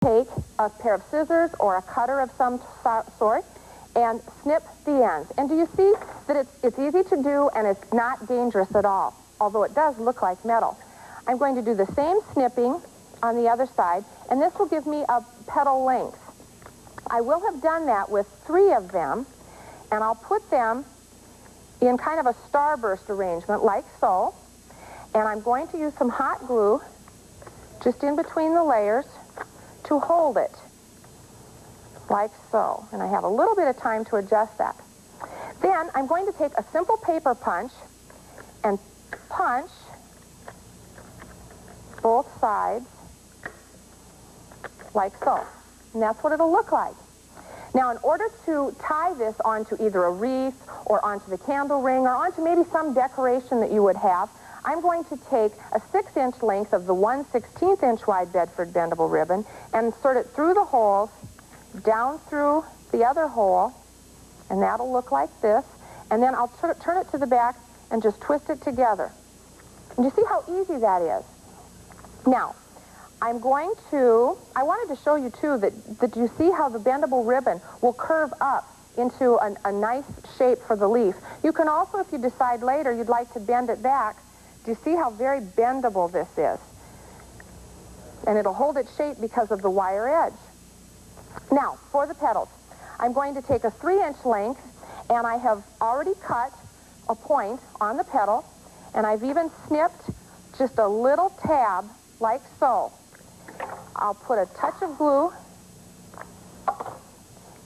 take a pair of scissors or a cutter of some sort and snip the ends. And do you see that it's easy to do and it's not dangerous at all, although it does look like metal. I'm going to do the same snipping on the other side, and this will give me a petal length. I will have done that with 3 of them, and I'll put them in kind of a starburst arrangement like so, and I'm going to use some hot glue just in between the layers to hold it, like so. And I have a little bit of time to adjust that. Then I'm going to take a simple paper punch and punch both sides like so. And that's what it'll look like. Now, in order to tie this onto either a wreath or onto the candle ring or onto maybe some decoration that you would have, I'm going to take a 6-inch length of the 1/16 inch wide Bedford bendable ribbon and insert it through the holes, down through the other hole, and that'll look like this. And then I'll turn it to the back and just twist it together. And you see how easy that is? Now, I wanted to show you too that you see how the bendable ribbon will curve up into a nice shape for the leaf. You can also, if you decide later you'd like to bend it back, do you see how very bendable this is? And it'll hold its shape because of the wire edge. Now, for the petals, I'm going to take a 3-inch length, and I have already cut a point on the petal, and I've even snipped just a little tab like so. I'll put a touch of glue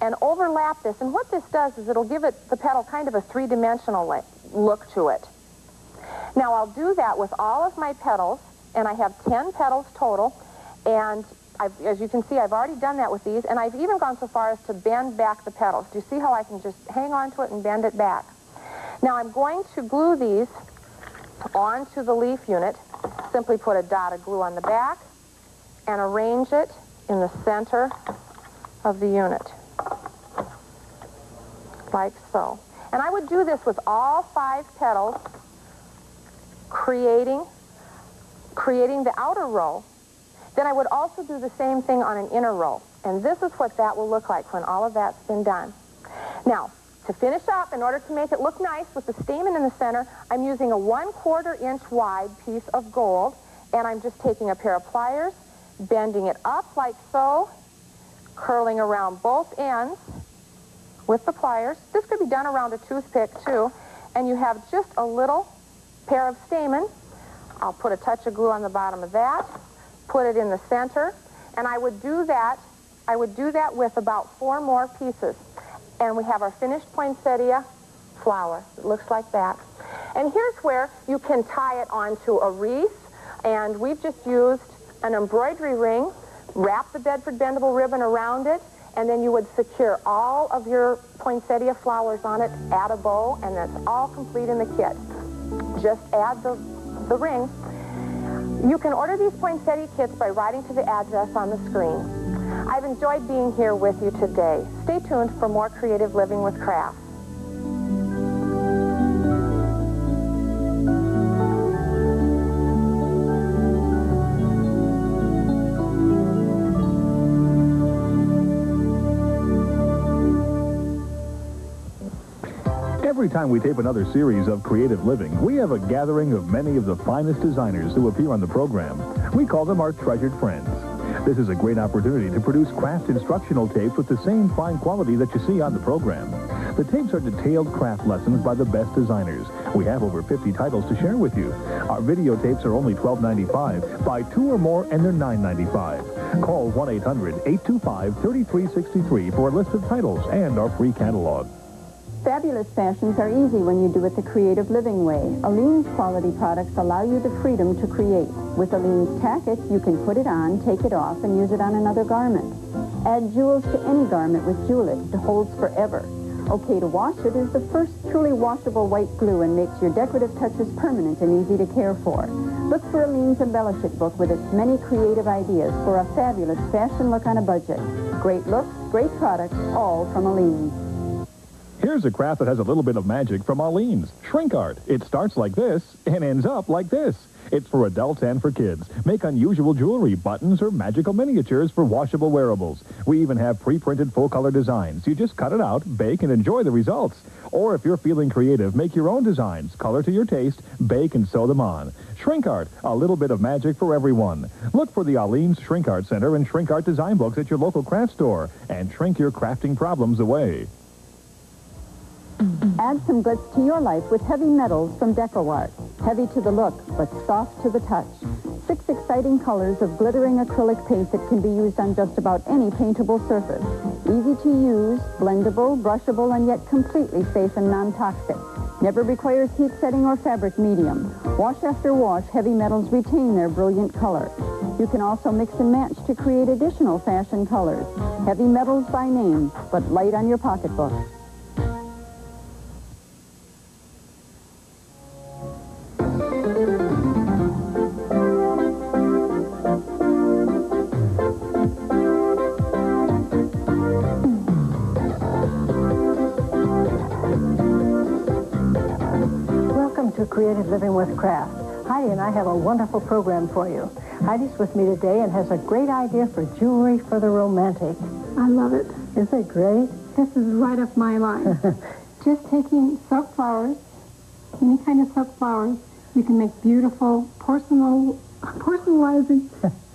and overlap this, and what this does is it'll give the petal kind of a 3-dimensional look to it. Now, I'll do that with all of my petals, and I have 10 petals total, and as you can see, I've already done that with these, and I've even gone so far as to bend back the petals. Do you see how I can just hang on to it and bend it back? Now, I'm going to glue these onto the leaf unit. Simply put a dot of glue on the back and arrange it in the center of the unit, like so. And I would do this with all 5 petals, creating the outer row. Then I would also do the same thing on an inner row. And this is what that will look like when all of that's been done. Now, to finish up, in order to make it look nice with the stamen in the center, I'm using a 1/4 inch wide piece of gold, and I'm just taking a pair of pliers, bending it up like so, curling around both ends with the pliers. This could be done around a toothpick too, and you have just a little pair of stamen. I'll put a touch of glue on the bottom of that, put it in the center, and I would do that with about 4 more pieces. And we have our finished poinsettia flower. It looks like that. And here's where you can tie it onto a wreath, and we've just used an embroidery ring, wrap the Bedford bendable ribbon around it, and then you would secure all of your poinsettia flowers on it, add a bow, and that's all complete in the kit. Just add the ring. You can order these poinsettia kits by writing to the address on the screen. I've enjoyed being here with you today. Stay tuned for more Creative Living with Crafts. Every time we tape another series of Creative Living, we have a gathering of many of the finest designers who appear on the program. We call them our treasured friends. This is a great opportunity to produce craft instructional tapes with the same fine quality that you see on the program. The tapes are detailed craft lessons by the best designers. We have over 50 titles to share with you. Our videotapes are only $12.95. Buy 2 or more and they're $9.95. Call 1-800-825-3363 for a list of titles and our free catalog. Fabulous fashions are easy when you do it the Creative Living way. Aleene's quality products allow you the freedom to create. With Aleene's Tack-It, you can put it on, take it off, and use it on another garment. Add jewels to any garment with Jewel-It. It holds forever. OK to Wash It is the first truly washable white glue and makes your decorative touches permanent and easy to care for. Look for Aleene's Embellish It book with its many creative ideas for a fabulous fashion look on a budget. Great looks, great products, all from Aleene's. Here's a craft that has a little bit of magic from Aleene's. Shrink art. It starts like this and ends up like this. It's for adults and for kids. Make unusual jewelry, buttons, or magical miniatures for washable wearables. We even have pre-printed full-color designs. You just cut it out, bake, and enjoy the results. Or if you're feeling creative, make your own designs, color to your taste, bake, and sew them on. Shrink art, a little bit of magic for everyone. Look for the Aleen's Shrink Art Center and Shrink Art Design Books at your local craft store and shrink your crafting problems away. Add some glitz to your life with heavy metals from DecoArt. Heavy to the look, but soft to the touch. 6 exciting colors of glittering acrylic paint that can be used on just about any paintable surface. Easy to use, blendable, brushable, and yet completely safe and non-toxic. Never requires heat setting or fabric medium. Wash after wash, heavy metals retain their brilliant color. You can also mix and match to create additional fashion colors. Heavy metals by name, but light on your pocketbook. To Creative Living with Craft. Heidi and I have a wonderful program for you. Heidi's with me today and has a great idea for jewelry for the romantic. I love it. Isn't it great? This is right up my line. Just taking silk flowers, any kind of silk flowers, you can make beautiful porcelainizing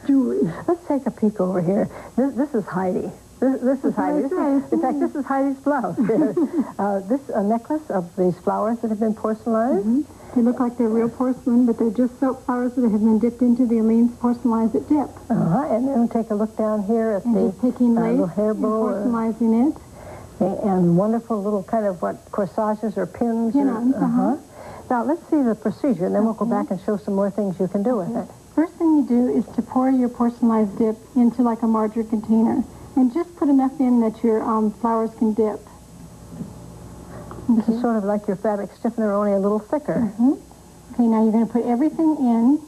jewelry. Let's take a peek over here. This is Heidi. This is Heidi. In fact, this is Heidi's blouse. This a necklace of these flowers that have been porcelainized. Mm-hmm. They look like they're real porcelain, but they're just silk flowers that have been dipped into the Aleen's Porcelainize It dip. And then take a look down here at the just taking lace little hair bow. and porcelainizing it. And wonderful little kind of corsages or pins. Pin-ons, Now, let's see the procedure, and then we'll go back and show some more things you can do with it. First thing you do is to pour your porcelainized dip into like a larger container. And just put enough in that your flowers can dip. This is sort of like your fabric stiffener, only a little thicker. Okay, now you're going to put everything in.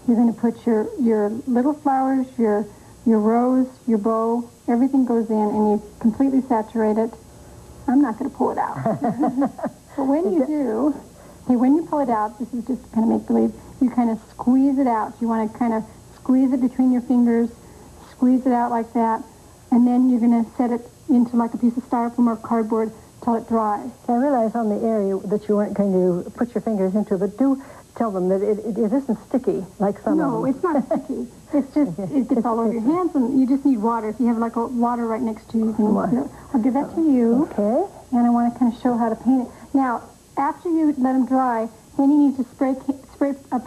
You're going to put your little flowers, your rose, your bow, everything goes in, and you completely saturate it. I'm not going to pull it out. But when you do, okay, when you pull it out, this is just kind of make-believe, you kind of squeeze it out. You want to kind of squeeze it between your fingers, squeeze it out like that. And then you're going to set it into like a piece of styrofoam or cardboard till it dries. I realize on the air that you weren't going to put your fingers into it, but do tell them that it isn't sticky like some of them. No, it's not sticky. It's just, it gets all over your hands, and you just need water. If you have like a water right next to you, you can, I'll give that to you. Okay. And I want to kind of show how to paint it. Now, after you let them dry, then you need to spray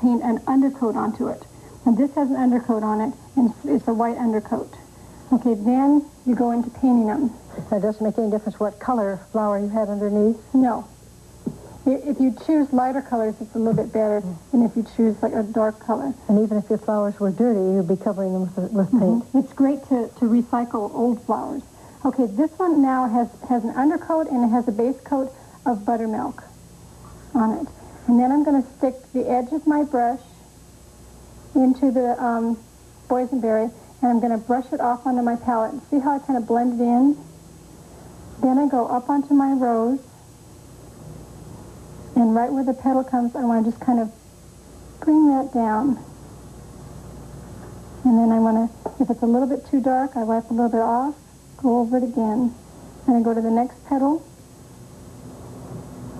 paint an undercoat onto it. And this has an undercoat on it, and it's a white undercoat. Okay, then you go into painting them. It doesn't make any difference what color flower you had underneath? No. If you choose lighter colors, it's a little bit better than if you choose like a dark color. And even if your flowers were dirty, you'd be covering them with paint. It's great to recycle old flowers. Okay, this one now has an undercoat and it has a base coat of buttermilk on it. And then I'm going to stick the edge of my brush into the boysenberry, and I'm going to brush it off onto my palette. See how I kind of blend it in? Then I go up onto my rose, and right where the petal comes, I want to just kind of bring that down. And then I want to, if it's a little bit too dark, I wipe a little bit off, go over it again. And I go to the next petal,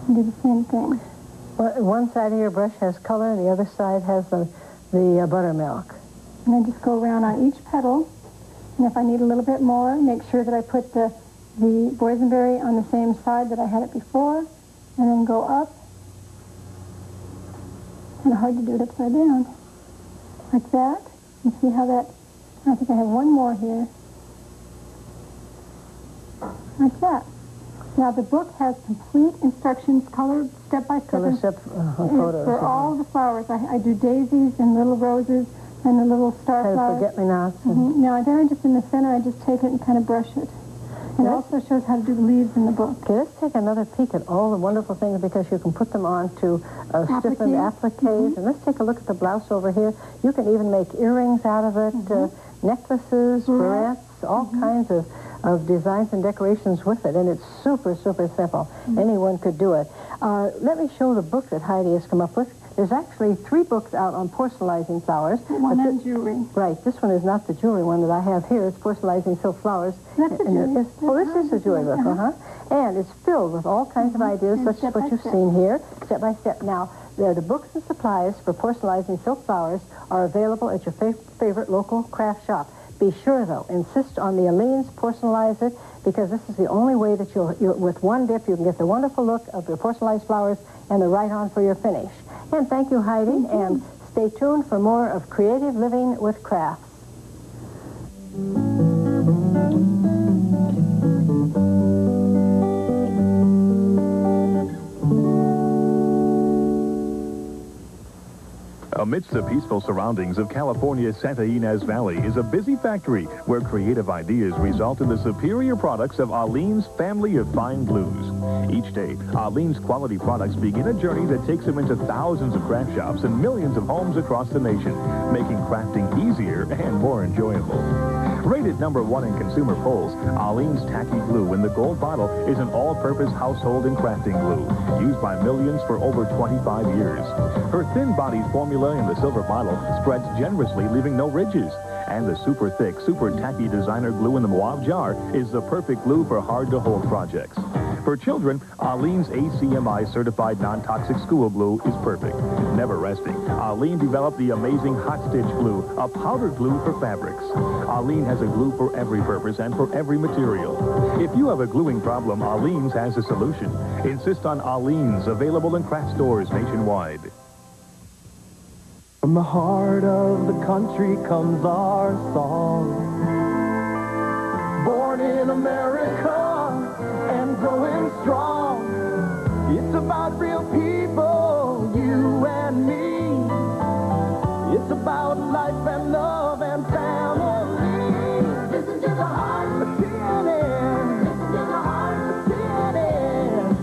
and do the same thing. Well, one side of your brush has color, and the other side has the buttermilk. And I just go around on each petal, and if I need a little bit more, make sure that I put the boysenberry on the same side that I had it before, and then go up. Kind of hard to do it upside down. Like that. You see how that, I think I have one more here. Like that. Now the book has complete instructions, colored step-by-step. Photos. For all the flowers. I do daisies and little roses and the little star flowers. Forget-me-nots. Now then just in the center, I just take it and kind of brush it. It also shows how to do the leaves in the book. Okay, let's take another peek at all the wonderful things because you can put them onto stiffened appliques. And let's take a look at the blouse over here. You can even make earrings out of it, necklaces, barrettes, all kinds of designs and decorations with it. And it's super, super simple. Anyone could do it. Let me show the book that Heidi has come up with. There's actually 3 books out on porcelarizing flowers. One on jewelry. Right. This one is not the jewelry one that I have here. It's porcelarizing silk flowers. That's a jewelry. This is a jewelry book, And it's filled with all kinds of ideas, such as what you've seen here, step by step. Now, the books and supplies for porcelarizing silk flowers are available at your favorite local craft shop. Be sure, though, insist on the Aleene's Porcelainize It, because this is the only way that with one dip, you can get the wonderful look of your porcelainized flowers and the right on for your finish. And thank you, Heidi, and stay tuned for more of Creative Living with Crafts. Amidst the peaceful surroundings of California's Santa Ynez Valley is a busy factory where creative ideas result in the superior products of Aleene's family of fine glues. Each day, Aleene's quality products begin a journey that takes them into thousands of craft shops and millions of homes across the nation, making crafting easier and more enjoyable. Rated #1 in consumer polls, Aleene's Tacky Glue in the gold bottle is an all-purpose household and crafting glue, used by millions for over 25 years. Her thin-bodied formula in the silver bottle spreads generously, leaving no ridges. And the super thick, super tacky designer glue in the Mauve jar is the perfect glue for hard-to-hold projects. For children, Aleene's ACMI certified non-toxic school glue is perfect. Never resting, Aleene developed the amazing Hot Stitch Glue, a powder glue for fabrics. Aleene has a glue for every purpose and for every material. If you have a gluing problem, Aleene's has a solution. Insist on Aleene's, available in craft stores nationwide. From the heart of the country comes our song. Born in America and growing strong. It's about real people, you and me. It's about life and love and family. Listen to the heart of TNN. Listen to the heart of TNN.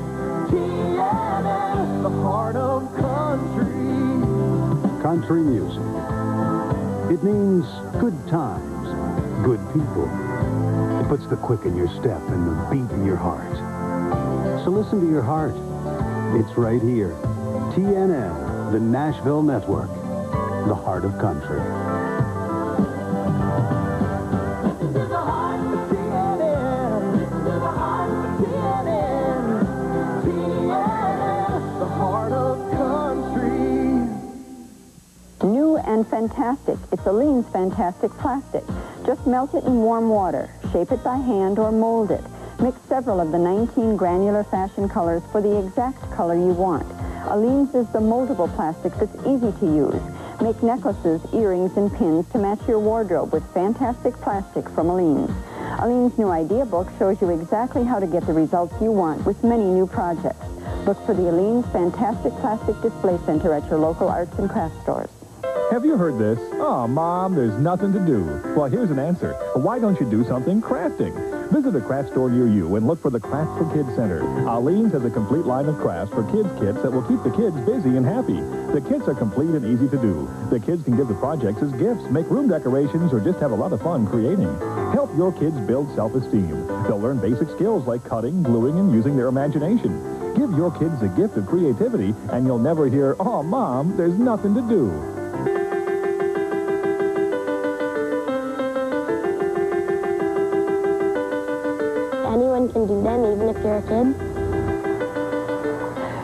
TNN, the heart of country. Country music. It means good times, good people. It puts the quick in your step and the beat in your heart. So listen to your heart. It's right here. TNN, the Nashville Network, the heart of country. Listen to the heart of TNN. Listen to the heart of TNN. TNN, the heart of country. New and fantastic. It's Aleene's Fantastic Plastic. Just melt it in warm water, shape it by hand, or mold it. Mix several of the 19 granular fashion colors for the exact color you want. Aleene's is the moldable plastic that's easy to use. Make necklaces, earrings, and pins to match your wardrobe with fantastic plastic from Aleene's. Aleene's new idea book shows you exactly how to get the results you want with many new projects. Look for the Aleene's Fantastic Plastic Display Center at your local arts and crafts stores. Have you heard this? Oh, Mom, there's nothing to do. Well, here's an answer. Why don't you do something crafting? Visit a craft store near you and look for the Craft for Kids Center. Aleene's has a complete line of crafts for kids' kits that will keep the kids busy and happy. The kits are complete and easy to do. The kids can give the projects as gifts, make room decorations, or just have a lot of fun creating. Help your kids build self-esteem. They'll learn basic skills like cutting, gluing, and using their imagination. Give your kids the gift of creativity, and you'll never hear, "Oh, Mom, there's nothing to do." Anyone can do them, even if you're a kid.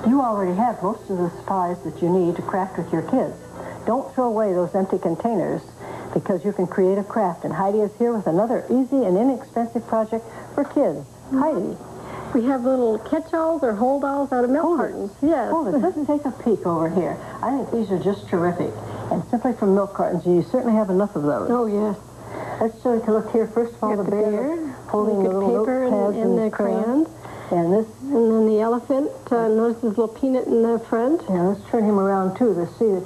You already have most of the supplies that you need to craft with your kids. Don't throw away those empty containers, because you can create a craft. And Heidi is here with another easy and inexpensive project for kids. Heidi. We have little catch-alls or hold-alls out of milk cartons. Yes. Hold it. Let's take a peek over here. I think these are just terrific. And simply from milk cartons, you certainly have enough of those. Oh, yes. Let's take a look here. First of all, the bear holding the little paper notepads and the crayons. And this. And then the elephant. Notice his little peanut in the front. Yeah, let's turn him around, too, to see that,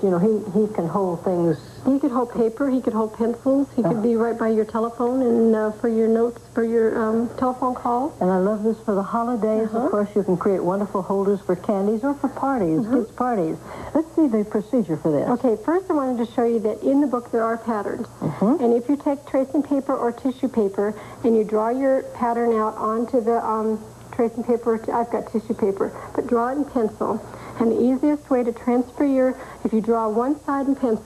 he can hold things. He could hold paper. He could hold pencils. He could be right by your telephone and for your notes, for your telephone calls. And I love this for the holidays. Of course, you can create wonderful holders for candies or for parties, kids' parties. Let's see the procedure for this. Okay, first I wanted to show you that in the book there are patterns. And if you take tracing paper or tissue paper and you draw your pattern out onto the tracing paper, I've got tissue paper, but draw it in pencil. And the easiest way to transfer if you draw one side in pencil,